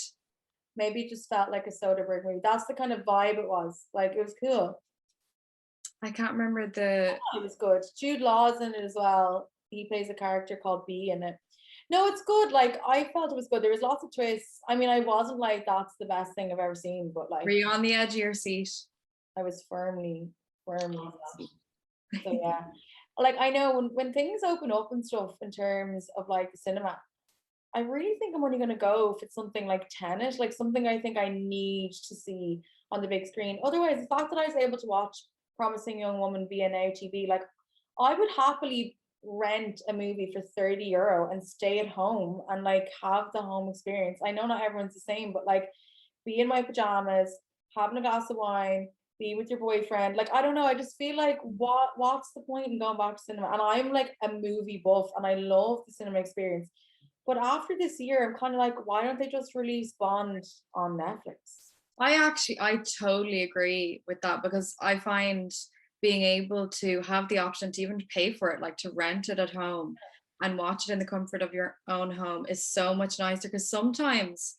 Maybe it just felt like a Soderbergh movie. That's the kind of vibe it was. Like it was cool. I can't remember it was good. Jude Law's in it as well. He plays a character called B in it. No, it's good. Like I felt it was good. There was lots of twists. I mean, I wasn't like that's the best thing I've ever seen, but like. Were you on the edge of your seat? I was firmly. So yeah, like I know when things open up and stuff in terms of like the cinema, I really think I'm only going to go if it's something like Tenet, like something I think I need to see on the big screen. Otherwise, the fact that I was able to watch Promising Young Woman via Now TV, like I would happily rent a movie for €30 and stay at home and like have the home experience. I know not everyone's the same, but like be in my pajamas, having a glass of wine, be with your boyfriend. Like I don't know, I just feel like what's the point in going back to cinema? And I'm like a movie buff and I love the cinema experience. But after this year, I'm kind of like, why don't they just release Bond on Netflix? I totally agree with that, because I find being able to have the option to even pay for it, like to rent it at home and watch it in the comfort of your own home, is so much nicer. Because sometimes,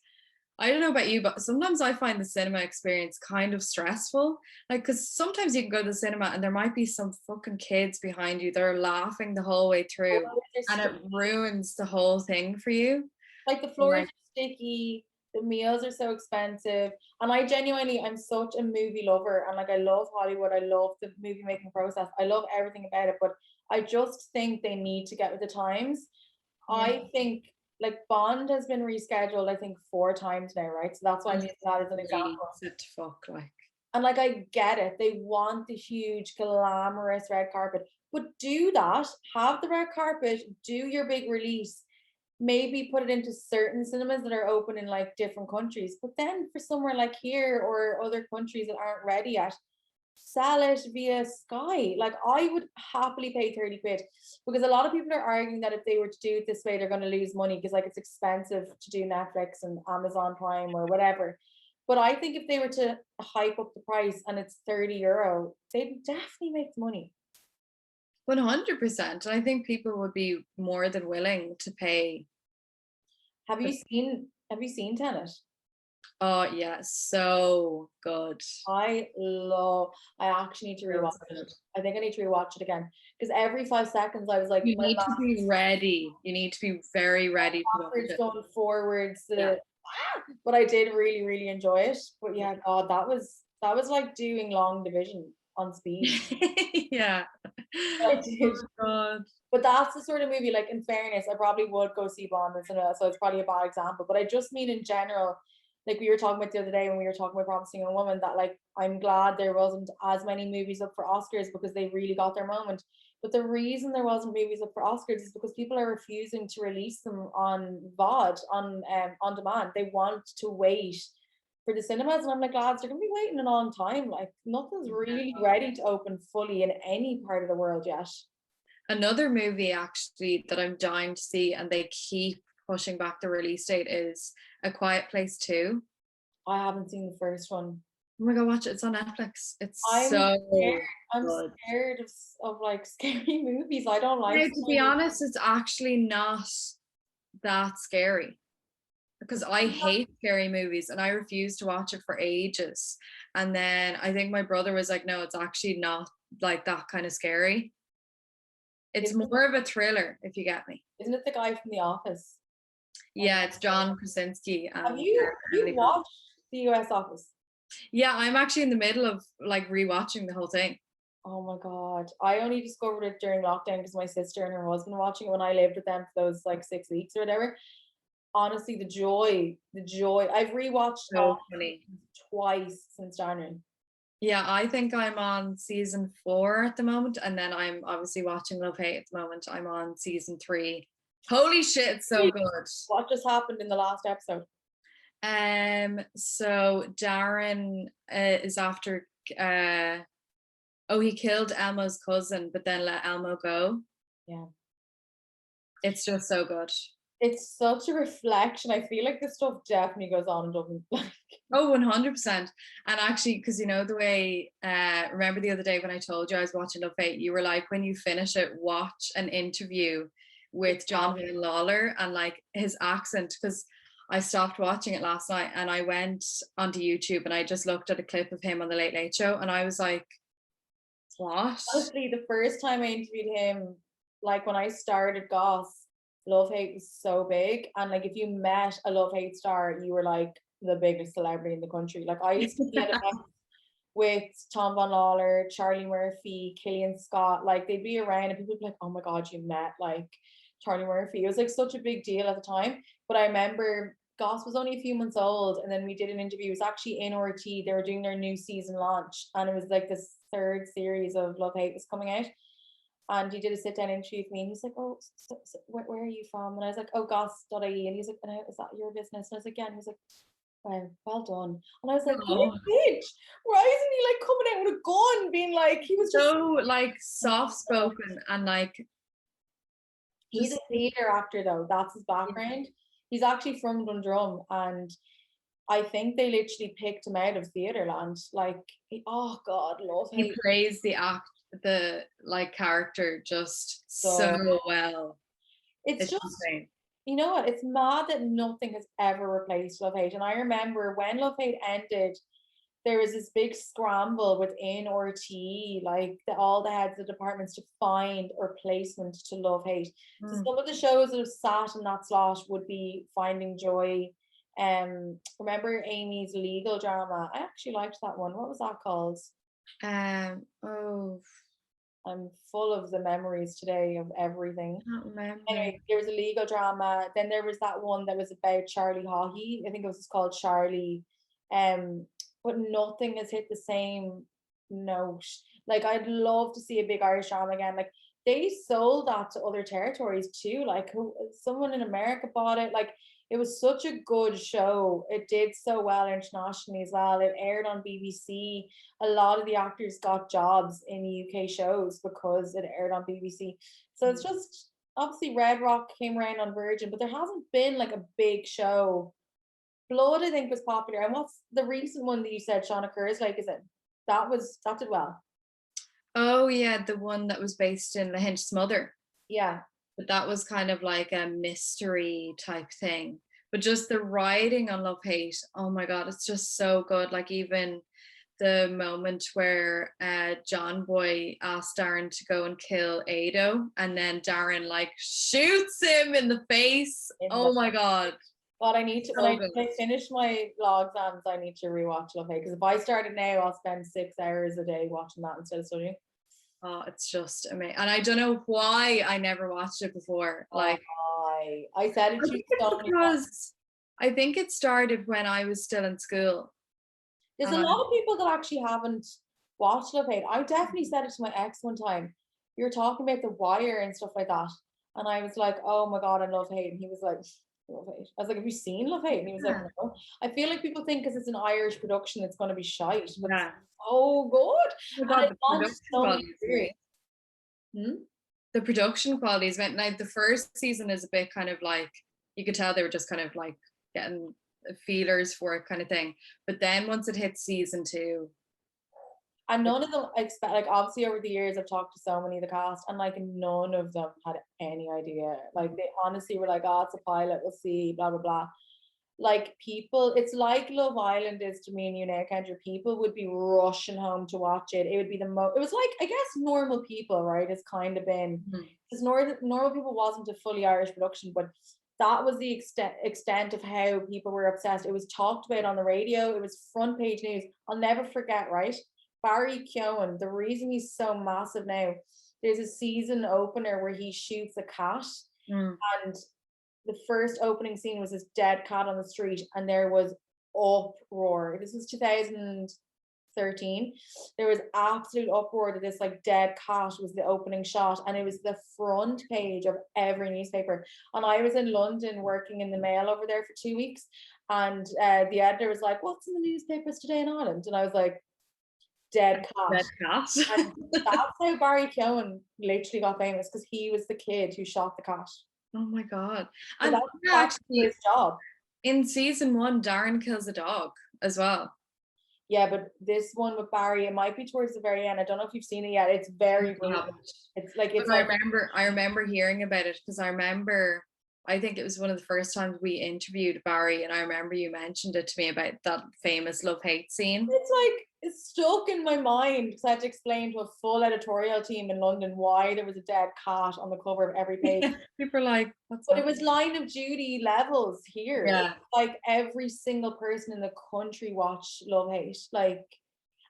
I don't know about you, but sometimes I find the cinema experience kind of stressful. Like, because sometimes you can go to the cinema and there might be some fucking kids behind you that are laughing the whole way through, and it ruins the whole thing for you. Like the floors are sticky, the meals are so expensive. And I genuinely, I'm such a movie lover. And like, I love Hollywood. I love the movie making process. I love everything about it. But I just think they need to get with the times. Yeah. I think like Bond has been rescheduled, I think 4 times now, right? So that's why I'm using that as an example. Fuck, like. And like, I get it. They want the huge, glamorous red carpet. But do that. Have the red carpet. Do your big release. Maybe put it into certain cinemas that are open in like different countries. But then for somewhere like here or other countries that aren't ready yet, sell it via Sky. Like I would happily pay 30 quid, because a lot of people are arguing that if they were to do it this way, they're going to lose money because like it's expensive to do Netflix and Amazon Prime or whatever. But I think if they were to hype up the price and it's €30, they'd definitely make the money. 100%. And I think people would be more than willing to pay. Have you seen Tenet? Oh yeah, so good. I actually need to rewatch it. I think I need to rewatch it again, because every 5 seconds I was like, you need to be ready. You need to be very ready to watch it. Going forwards. But I did really, really enjoy it. But yeah, God, that was like doing long division on speed. Yeah. I did. Oh God. But that's the sort of movie, like in fairness, I probably would go see Bond in cinema, so it's probably a bad example. But I just mean in general, like we were talking about the other day when we were talking about Promising Young Woman, that like I'm glad there wasn't as many movies up for Oscars because they really got their moment. But the reason there wasn't movies up for Oscars is because people are refusing to release them on VOD, on demand. They want to wait for the cinemas, and I'm like, lads, they're gonna be waiting a long time. Like nothing's really ready to open fully in any part of the world yet. Another movie actually that I'm dying to see, and they keep pushing back the release date, is A Quiet Place 2. I haven't seen the first one. Oh my God, watch it. It's on Netflix. It's I'm good. scared of like scary movies. I don't like. Now, to be honest, it's actually not that scary, because I hate scary movies and I refused to watch it for ages. And then I think my brother was like, no, it's actually not like that kind of scary. It's more of a thriller, if you get me. Isn't it the guy from The Office? Yeah, it's John Krasinski. Have you watched The US Office? Yeah, I'm actually in the middle of like rewatching the whole thing. Oh my God. I only discovered it during lockdown because my sister and her husband were watching it when I lived with them for those like 6 weeks or whatever. Honestly, the joy. I've rewatched it twice since January. Yeah, I think I'm on season 4 at the moment, and then I'm obviously watching Love Hate at the moment. I'm on season 3. Holy shit, it's so good. What just happened in the last episode? So Darren is after he killed Elmo's cousin, but then let Elmo go. Yeah. It's just so good. It's such a reflection. I feel like this stuff definitely goes on in Dublin. Oh, 100%. And actually, because you know the way, remember the other day when I told you I was watching Love Hate, you were like, when you finish it, watch an interview with Jonathan Lawler and like his accent, because I stopped watching it last night and I went onto YouTube and I just looked at a clip of him on the Late Late Show and I was like, what? Honestly, the first time I interviewed him, like when I started Goss, Love Hate was so big, and like if you met a Love Hate star, you were like the biggest celebrity in the country. Like I used to be at events with Tom Von Lawler, Charlie Murphy, Killian Scott, like they'd be around and people would be like, oh my God, you met like Charlie Murphy. It was like such a big deal at the time. But I remember Goss was only a few months old, and then we did an interview. It was actually in RT. They were doing their new season launch, and it was like this 3rd series of Love Hate was coming out. and he did a sit down interview with me, and he's like, "Oh, where are you from?" And I was like, "Oh, Goss.ie," and he's like, "Is that your business?" And I was like, "Yeah." And he was like, "Wow, well done." And I was like, "What Oh, a bitch! Why isn't he like coming out with a gun, being like he was just so like soft spoken and like He's a just theatre actor though. That's his background. He's actually from Dundrum, and I think they literally picked him out of Theatreland. Like, oh God, love he hate. plays the like character just So so well. it's It's just, insane. you know what? It's mad that nothing has ever replaced Love Hate. And I remember when Love Hate ended, there was this big scramble within RTE, like all the heads of departments to find a replacement to Love Hate. So some of the shows that have sat in that slot would be Finding Joy. Remember Amy's legal drama? I actually liked that one. What was that called? Oh, I'm full of the memories today of everything. I don't remember. Anyway, there was a legal drama. Then there was that one that was about Charlie Haughey. I think it was called Charlie. But nothing has hit the same note. Like, I'd love to see a big Irish drama again. Like, they sold that to other territories too. Like, someone in America bought it. Like, it was such a good show. It did so well internationally as well. It aired on BBC. A lot of the actors got jobs in UK shows because it aired on BBC. So it's just, obviously Red Rock came around on Virgin, but there hasn't been like a big show. Blood, I think, was popular. And what's the recent one that you said, Shauna Kerr's like, is it that did well? Oh yeah, the one that was based in The Hinch's Mother. Yeah. But that was kind of like a mystery type thing. But just the writing on Love Hate, oh my God, it's just so good. Like even the moment where John Boy asked Darren to go and kill Ado, and then Darren like shoots him in the face. Oh my God. But I need to, So when good. I finish my law exams, I need to rewatch Love Hate, because if I started now, I'll spend 6 hours a day watching that instead of studying. Oh, it's just amazing. And I don't know why I never watched it before. Like, I said it to you so many times. I think it started when I was still in school. There's a lot of people that actually haven't watched Love Hate. I definitely said it to my ex one time. You were talking about The Wire and stuff like that. And I was like, oh my God, I love Hate. And he was like, Love Hate. I was like, have you seen Love Hate? And he was like, no. I feel like people think because it's an Irish production, it's going to be shite. But Yeah. it's so good. Oh my God, and it's on so many series. The production quality is meant, like the first season is a bit kind of like, you could tell they were just kind of like getting feelers for it kind of thing. But then once it hits season 2, and none of them expect, like, obviously over the years I've talked to so many of the cast, and like none of them had any idea. Like, they honestly were like, oh, it's a pilot, we'll see, blah blah blah. Like, people, it's like Love Island is to me and you now, Kendra. People would be rushing home to watch it. It would be it was like, I guess, Normal People, right? It's kind of been, because Normal People wasn't a fully Irish production, but that was the extent of how people were obsessed. It was talked about on the radio. It was front page news. I'll never forget, right? Barry Keoghan, the reason he's so massive now, there's a season opener where he shoots a cat, and the first opening scene was this dead cat on the street, and there was uproar. This was 2013. There was absolute uproar that this like dead cat was the opening shot, and it was the front page of every newspaper. And I was in London working in the Mail over there for 2 weeks, and the editor was like, "What's in the newspapers today in Ireland?" And I was like, "Dead cat." Dead cat. And that's how Barry Keoghan literally got famous, because he was the kid who shot the cat. Oh my God. So And that's actually his job. in season 1, Darren kills a dog as well. Yeah, but this one with Barry, it might be towards the very end. I don't know if you've seen it yet. It's very brutal. It's like, it's like, I remember hearing about it, because I think it was one of the first times we interviewed Barry, and I remember you mentioned it to me about that famous Love Hate scene. It's like, it's stuck in my mind, because I had to explain to a full editorial team in London why there was a dead cat on the cover of every page. People are like, what's But that? it was Line of Duty levels here. Yeah. Like, every single person in the country watched Love Hate. Like,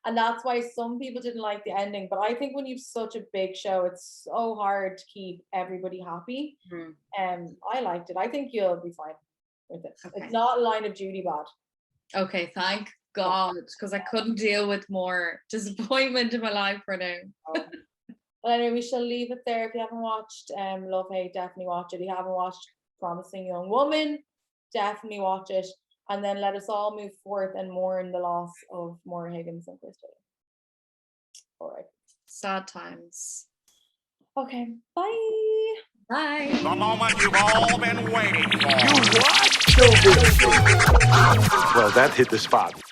and that's why some people didn't like the ending. But I think when you've such a big show, it's so hard to keep everybody happy. I liked it. I think you'll be fine with it. Okay. It's not Line of Duty bad. Okay, thank God, because I couldn't deal with more disappointment in my life right now. Well, anyway, we shall leave it there. If you haven't watched Love Hate, definitely watch it. If you haven't watched Promising Young Woman, definitely watch it. And then let us all move forth and mourn the loss of Maura Higgins and Chris Taylor. All right. Sad times. Okay. Bye. Bye. The moment you've all been waiting for. Well, that hit the spot.